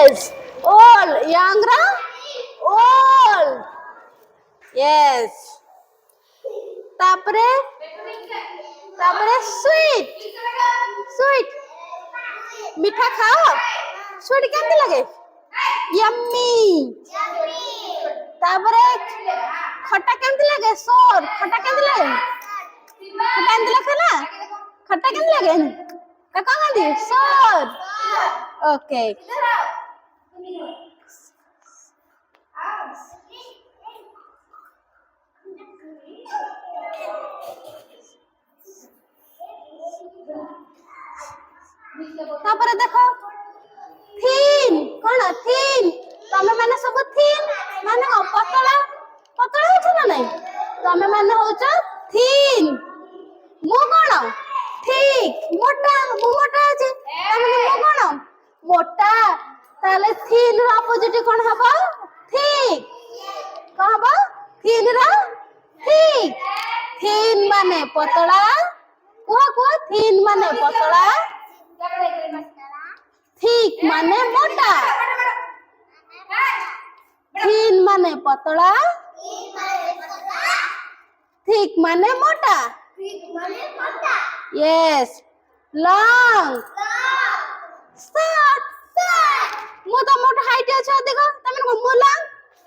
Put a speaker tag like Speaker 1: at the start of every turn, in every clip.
Speaker 1: Yes. Old. Young ra? Old. Yes. তারপরে sweet sweet মিঠা খাও সুইট কেমন লাগে ইয়াম্মি তারপরে খটা কেমন লাগে সোর খটা কেমন লাগে খটা কেমন লাগে না খটা কেমন লাগে কাকা গান্ধী সোর ওকে তারপরে দেখো থিন কোন থিন তুমি মানে সব থিন মানে পতলা পতলা হচ্ছ না নাই তুমি মানে হচ্ছ থিন মু কোন ঠিক মোটা মু মোটা আছে তাহলে মু কোন মোটা তাহলে থিন র অপোজিট কোন হবো ঠিক কোন হবো থিন র ঠিক থিন মানে পতলা কুহ কুহ থিন মানে পতলা ঠিক মানে মোটা থিন মানে পতলা ঠিক মানে মোটা yes long short মু তো মোটা হাইট আছে দেখো তুমি মু লং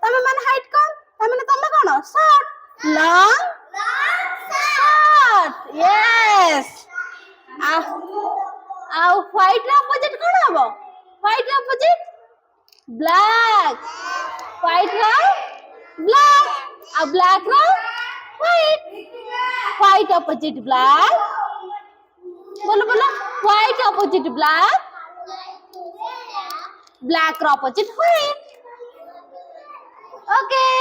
Speaker 1: তুমি মানে হাইট কম তুমি তুমি কোন short long short yes ଆଉ white ର opposite କଣ ହବ white ର opposite black white ର black ଆଉ black ର white white opposite black बोलो बोलो white opposite black black ର opposite white okay